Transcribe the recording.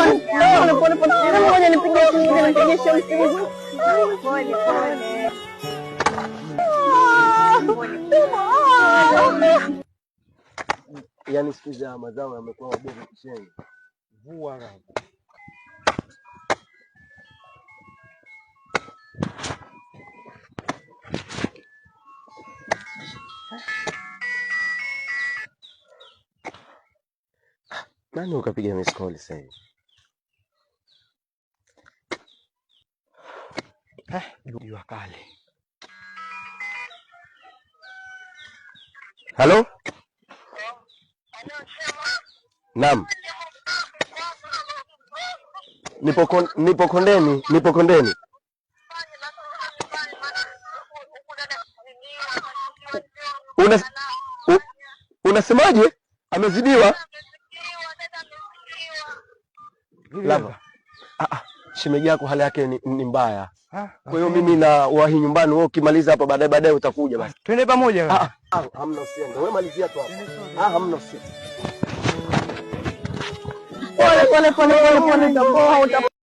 Ngoja nipige simu. Pole. Yaani siku za mazao yamekuwa mabovu kishenzi. Vua raha. Nani ukapiga miss call sasa hivi? Jua kale. Halo? Naam. Nipo Kondeni. Unasemaje? Amezidiwa? Lava. Shemeji yako hali yake ni mbaya. Kwa hiyo mimi na wahi nyumbani, wewe ukimaliza hapa baadaye utakuja basi. Twende pamoja. Hamna usiende. Wewe malizia tu hapa. Hamna usiende. Pole.